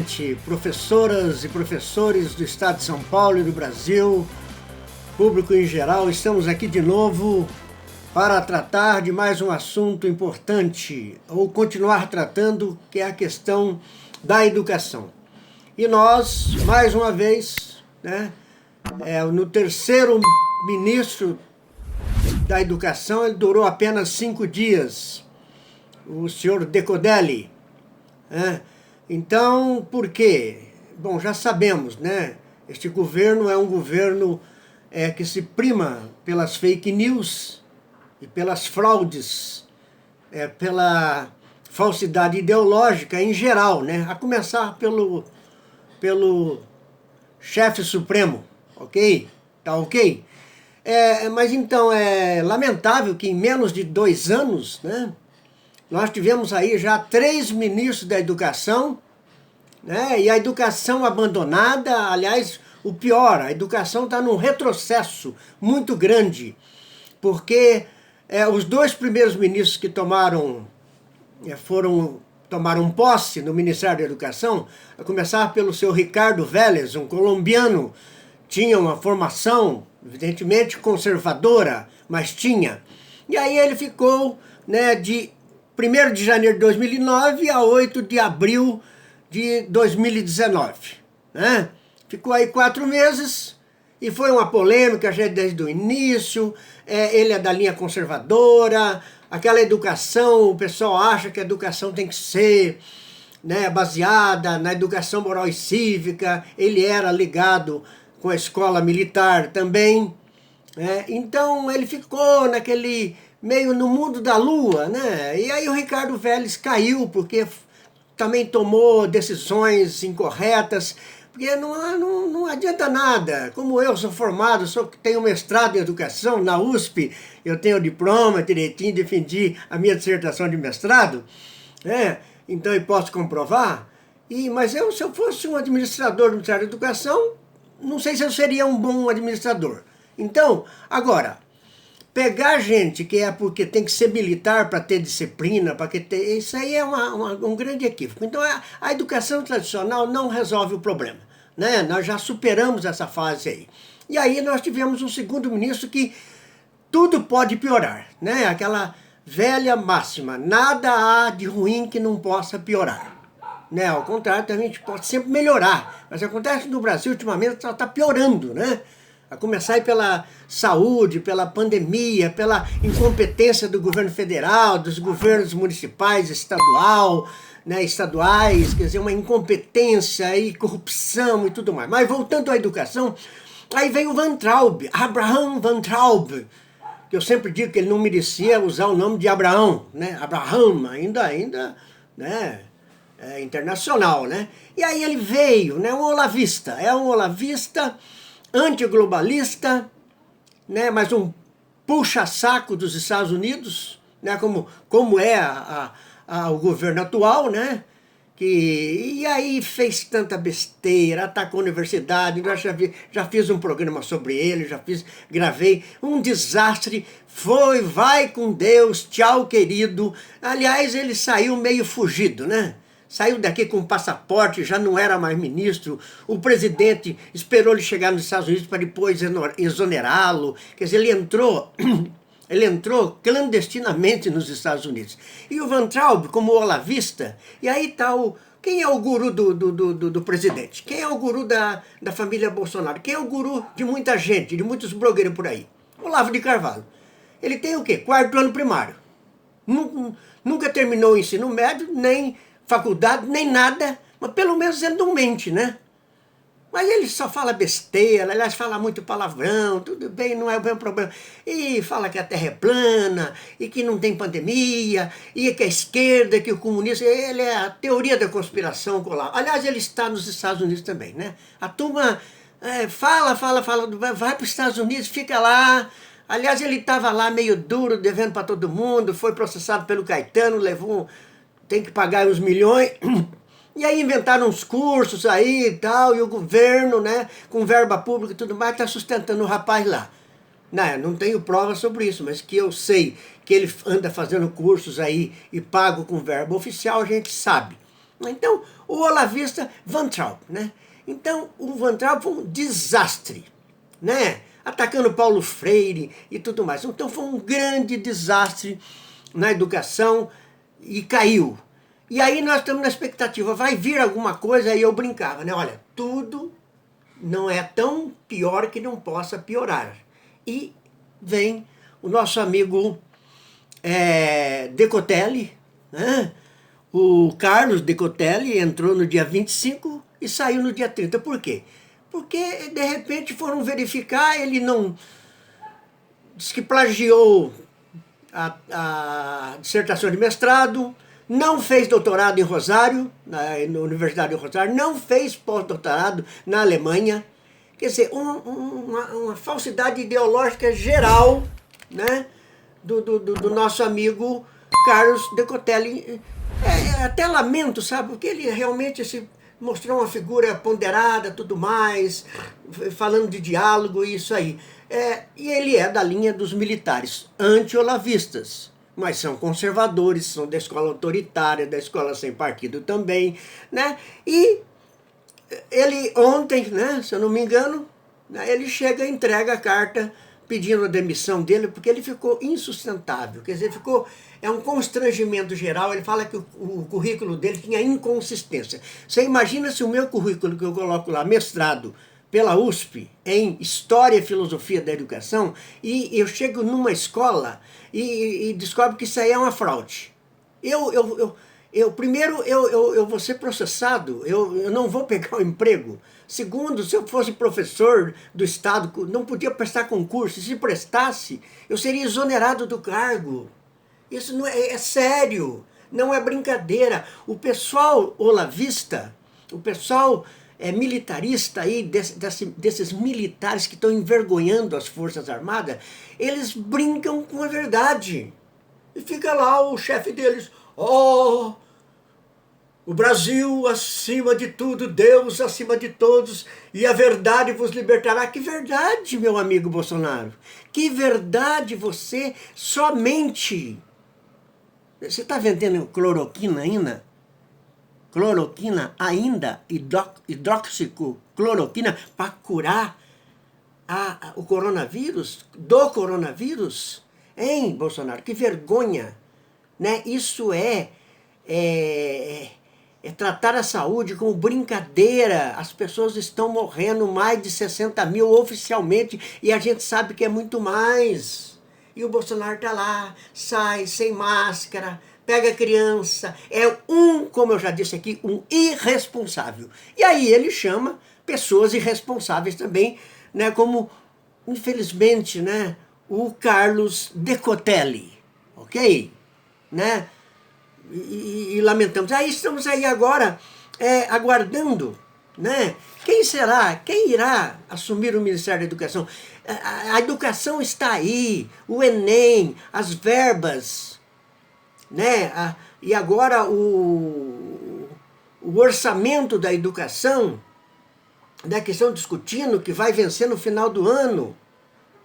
noite, professoras e professores do Estado de São Paulo e do Brasil, público em geral. Estamos aqui de novo para tratar de mais um assunto importante, ou continuar tratando, que é a questão da educação. E nós, mais uma vez, no terceiro ministro da Educação, ele durou apenas 5 dias, o senhor Decotelli. Então, por quê? Bom, já sabemos, este governo é um governo que se prima pelas fake news e pelas fraudes, pela falsidade ideológica em geral, a começar pelo chefe supremo, ok? Tá ok? Mas então é lamentável que em menos de 2 anos, nós tivemos aí já 3 ministros da educação, e a educação abandonada. Aliás, o pior, a educação está num retrocesso muito grande, porque os 2 primeiros ministros que tomaram posse no Ministério da Educação, a começar pelo seu Ricardo Vélez, um colombiano, tinha uma formação evidentemente conservadora, mas tinha. E aí ele ficou de 1º de janeiro de 2009 a 8 de abril de 2019. Ficou aí 4 meses e foi uma polêmica já desde o início. Ele é da linha conservadora, aquela educação, o pessoal acha que a educação tem que ser baseada na educação moral e cívica. Ele era ligado com a escola militar também. Então ele ficou naquele meio no mundo da lua, E aí o Ricardo Vélez caiu, porque também tomou decisões incorretas, porque não adianta nada. Como eu sou formado, tenho mestrado em educação na USP, eu tenho diploma direitinho, defendi a minha dissertação de mestrado, então eu posso comprovar. Mas se eu fosse um administrador do Ministério da Educação, não sei se eu seria um bom administrador. Então, agora, pegar gente que porque tem que ser militar para ter disciplina, isso aí é um grande equívoco. Então, a educação tradicional não resolve o problema, Nós já superamos essa fase aí. E aí nós tivemos um segundo ministro que tudo pode piorar, Aquela velha máxima, nada há de ruim que não possa piorar. Ao contrário, a gente pode sempre melhorar, mas acontece que no Brasil ultimamente está piorando, A começar aí pela saúde, pela pandemia, pela incompetência do governo federal, dos governos municipais, estaduais, quer dizer, uma incompetência e corrupção e tudo mais. Mas voltando à educação, aí veio o Van Traub, Abraham Van Traub, que eu sempre digo que ele não merecia usar o nome de Abraão, Abraham, ainda, internacional, E aí ele veio, um olavista, um olavista antiglobalista, mas um puxa-saco dos Estados Unidos, como é o governo atual, e aí fez tanta besteira, atacou a universidade. Já fiz um programa sobre ele, gravei, um desastre. Vai com Deus, tchau querido. Aliás, ele saiu meio fugido, Saiu daqui com passaporte, já não era mais ministro. O presidente esperou ele chegar nos Estados Unidos para depois exonerá-lo. Quer dizer, ele entrou clandestinamente nos Estados Unidos. E o Van Traub, como olavista, e aí está quem é o guru do presidente? Quem é o guru da família Bolsonaro? Quem é o guru de muita gente, de muitos blogueiros por aí? Olavo de Carvalho. Ele tem o quê? 4º ano primário. Nunca terminou o ensino médio, nem faculdade, nem nada, mas pelo menos ele não mente, Mas ele só fala besteira, aliás, fala muito palavrão, tudo bem, não é o mesmo problema. E fala que a Terra é plana, e que não tem pandemia, e que a esquerda, que o comunismo, ele é a teoria da conspiração com lá. Aliás, ele está nos Estados Unidos também, A turma fala, vai para os Estados Unidos, fica lá. Aliás, ele estava lá meio duro, devendo para todo mundo, foi processado pelo Caetano, tem que pagar uns milhões, e aí inventaram uns cursos aí e tal, e o governo, com verba pública e tudo mais, está sustentando o rapaz lá. Não tenho prova sobre isso, mas que eu sei que ele anda fazendo cursos aí e pago com verba oficial, a gente sabe. Então, o olavista Van Traub, né? Então, o Van Traub foi um desastre, né? Atacando Paulo Freire e tudo mais. Então, foi um grande desastre na educação e caiu. E aí nós estamos na expectativa, vai vir alguma coisa, aí eu brincava, né? Olha, tudo não é tão pior que não possa piorar. E vem o nosso amigo Decotelli, né? O Carlos Decotelli entrou no dia 25 e saiu no dia 30. Por quê? Porque, de repente, foram verificar, ele não... Diz que plagiou a dissertação de mestrado, não fez doutorado em Rosário, na Universidade de Rosário, não fez pós-doutorado na Alemanha. Quer dizer, uma falsidade ideológica geral, né, do nosso amigo Carlos Decotelli. Até lamento, sabe, porque ele realmente se mostrou uma figura ponderada, tudo mais, falando de diálogo e isso aí. E ele é da linha dos militares anti-olavistas, mas são conservadores, são da escola autoritária, da escola sem partido também, né? E ele ontem, né, se eu não me engano, né, ele chega e entrega a carta pedindo a demissão dele, porque ele ficou insustentável, quer dizer, é um constrangimento geral. Ele fala que o currículo dele tinha inconsistência. Você imagina se o meu currículo, que eu coloco lá, mestrado pela USP, em História e Filosofia da Educação, e eu chego numa escola e descobre que isso aí é uma fraude. Primeiro, eu vou ser processado, eu não vou pegar o emprego. Segundo, se eu fosse professor do Estado, não podia prestar concurso. Se prestasse, eu seria exonerado do cargo. Isso não é sério, não é brincadeira. O pessoal olavista, o pessoal militarista aí, desses militares que estão envergonhando as Forças Armadas, eles brincam com a verdade. E fica lá o chefe deles, o Brasil acima de tudo, Deus acima de todos, e a verdade vos libertará. Que verdade, meu amigo Bolsonaro? Que verdade você somente... Você está vendendo cloroquina ainda? Cloroquina ainda? Hidroxicloroquina para curar o coronavírus? Do coronavírus? Hein, Bolsonaro? Que vergonha! Né? Isso é tratar a saúde como brincadeira. As pessoas estão morrendo, mais de 60 mil oficialmente, e a gente sabe que é muito mais. E o Bolsonaro está lá, sai sem máscara, pega a criança. Como eu já disse aqui, um irresponsável. E aí ele chama pessoas irresponsáveis também, né, como, infelizmente, né, o Carlos Decotelli, ok? Né? E lamentamos. Aí estamos aí agora aguardando, né? Quem será? Quem irá assumir o Ministério da Educação? A educação está aí, o Enem, as verbas, né? E agora o orçamento da educação, né, que estão discutindo, que vai vencer no final do ano,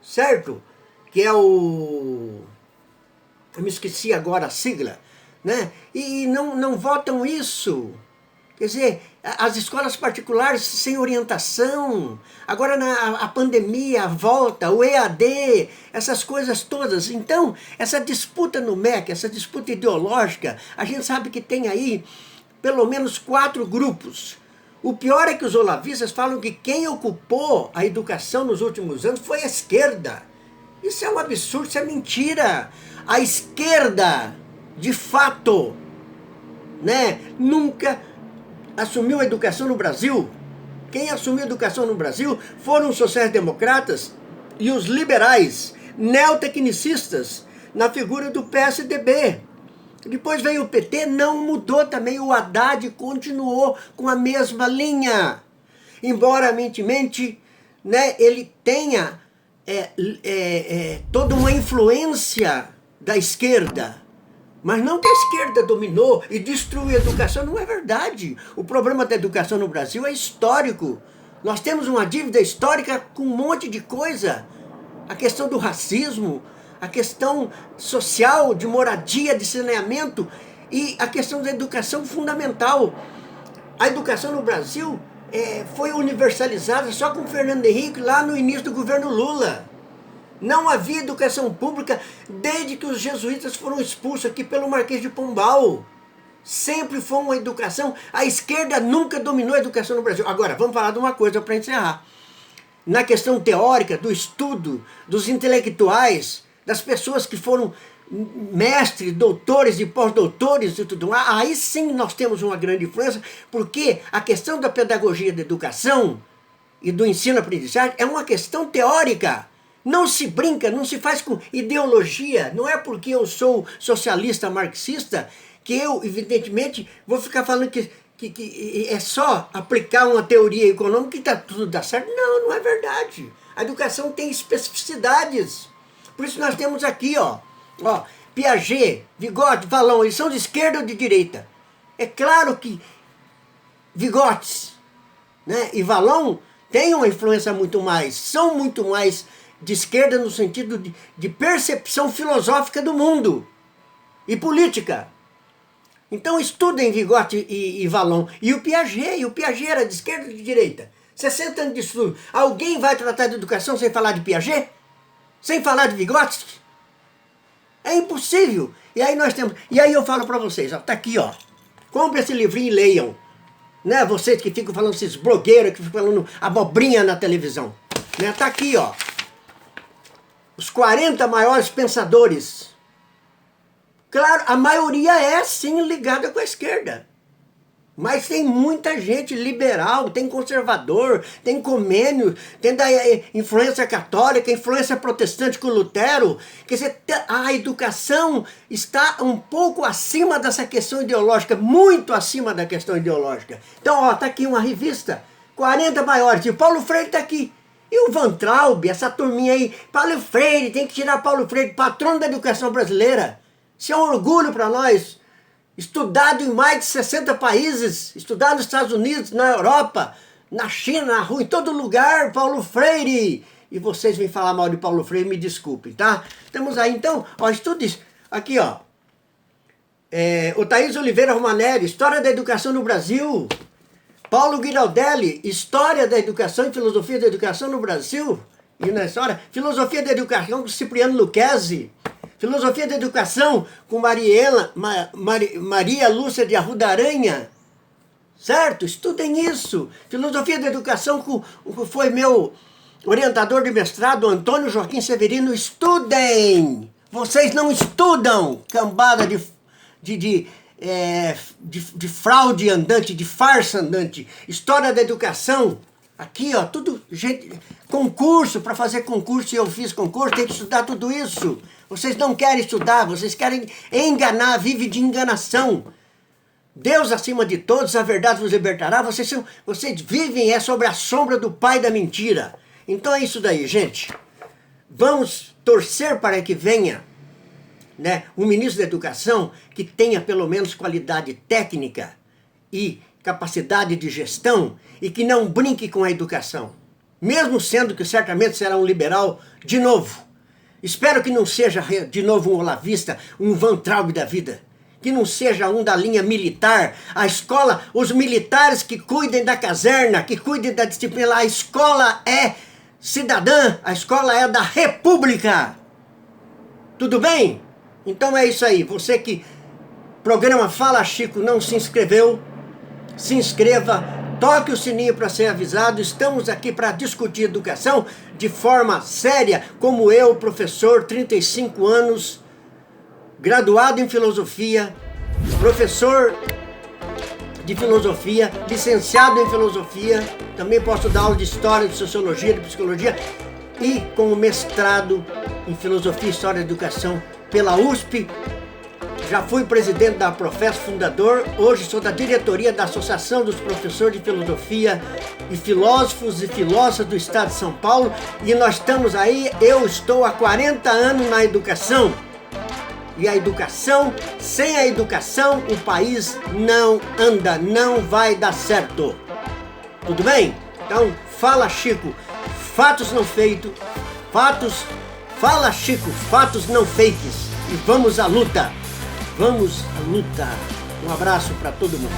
certo? Que é eu me esqueci agora a sigla, né? E não votam isso. Quer dizer, as escolas particulares sem orientação, agora a pandemia, a volta, o EAD, essas coisas todas. Então, essa disputa no MEC, essa disputa ideológica, a gente sabe que tem aí pelo menos 4 grupos. O pior é que os olavistas falam que quem ocupou a educação nos últimos anos foi a esquerda. Isso é um absurdo, isso é mentira. A esquerda, de fato, né, nunca assumiu a educação no Brasil. Quem assumiu a educação no Brasil foram os sociais-democratas e os liberais, neotecnicistas, na figura do PSDB. Depois veio o PT, não mudou também, o Haddad continuou com a mesma linha. Embora, mente, né, ele tenha toda uma influência da esquerda. Mas não que a esquerda dominou e destruiu a educação, não é verdade. O problema da educação no Brasil é histórico. Nós temos uma dívida histórica com um monte de coisa. A questão do racismo, a questão social, de moradia, de saneamento. E a questão da educação fundamental. A educação no Brasil foi universalizada só com Fernando Henrique lá no início do governo Lula. Não havia educação pública desde que os jesuítas foram expulsos aqui pelo Marquês de Pombal. Sempre foi uma educação, a esquerda nunca dominou a educação no Brasil. Agora, vamos falar de uma coisa para encerrar. Na questão teórica, do estudo, dos intelectuais, das pessoas que foram mestres, doutores e pós-doutores e tudo mais, aí sim nós temos uma grande influência, porque a questão da pedagogia da educação e do ensino-aprendizagem é uma questão teórica. Não se brinca, não se faz com ideologia. Não é porque eu sou socialista marxista que eu, evidentemente, vou ficar falando que é só aplicar uma teoria econômica que tudo dá certo. Não, não é verdade. A educação tem especificidades. Por isso nós temos aqui, ó, Piaget, Vygotsky, Vallon, eles são de esquerda ou de direita? É claro que Vygotsky, né, e Vallon têm uma influência são muito mais de esquerda no sentido de percepção filosófica do mundo e política. Então estudem Vygotsky e Vallon. E o Piaget era de esquerda ou de direita? 60 anos de estudo. Alguém vai tratar de educação sem falar de Piaget? Sem falar de Vygotsky? É impossível. E aí nós temos. E aí eu falo para vocês, ó, tá aqui, ó. Compre esse livrinho e leiam. Né? Vocês que ficam falando, esses blogueiros que ficam falando abobrinha na televisão. Né? Tá aqui, ó. Os 40 maiores pensadores. Claro, a maioria é sim ligada com a esquerda. Mas tem muita gente liberal, tem conservador, tem comênio, tem da influência católica, influência protestante com Lutero. Quer dizer, a educação está um pouco acima dessa questão ideológica, muito acima da questão ideológica. Então, ó, tá aqui uma revista, 40 maiores, e o Paulo Freire tá aqui. E o Van Traub, essa turminha aí, Paulo Freire, tem que tirar Paulo Freire, patrono da educação brasileira. Isso é um orgulho para nós. Estudado em mais de 60 países, estudado nos Estados Unidos, na Europa, na China, na rua, em todo lugar, Paulo Freire. E vocês vêm falar mal de Paulo Freire, me desculpem, tá? Temos aí, então, ó, estude isso. Aqui, ó. O Thaís Oliveira Romanelli, História da Educação no Brasil. Paulo Giraldelli, História da Educação e Filosofia da Educação no Brasil. E na história, Filosofia da Educação com Cipriano Lucchesi. Filosofia da Educação com Maria Lúcia de Arruda Aranha. Certo? Estudem isso. Filosofia da Educação com foi meu orientador de mestrado, Antônio Joaquim Severino. Estudem! Vocês não estudam, cambada de fraude andante, de farsa andante. História da Educação. Aqui, ó, tudo, gente, concurso, para fazer concurso, eu fiz concurso, tem que estudar tudo isso. Vocês não querem estudar, vocês querem enganar, vive de enganação. Deus acima de todos, a verdade vos libertará. Vocês vivem sobre a sombra do pai da mentira. Então é isso daí, gente. Vamos torcer para que venha, né, um ministro da Educação que tenha pelo menos qualidade técnica e capacidade de gestão e que não brinque com a educação. Mesmo sendo que certamente será um liberal de novo. Espero que não seja de novo um olavista, um Van Traub da vida. Que não seja um da linha militar. A escola, os militares que cuidem da caserna, que cuidem da disciplina. A escola é cidadã, a escola é da República. Tudo bem? Então é isso aí. Você que programa Fala Chico não se inscreveu, se inscreva, toque o sininho para ser avisado. Estamos aqui para discutir educação de forma séria, como eu, professor, 35 anos, graduado em filosofia, professor de filosofia, licenciado em filosofia, também posso dar aula de história, de sociologia, de psicologia e com mestrado em filosofia e história da educação pela USP. Já fui presidente da Professo, fundador, hoje sou da diretoria da Associação dos Professores de Filosofia e Filósofos e Filósofas do Estado de São Paulo, e nós estamos aí, eu estou há 40 anos na educação. E a educação, sem a educação, o país não anda, não vai dar certo. Tudo bem? Então, fala Chico, fatos não feitos, fala Chico, fatos não fakes, e vamos à luta. Vamos à luta. Um abraço para todo mundo.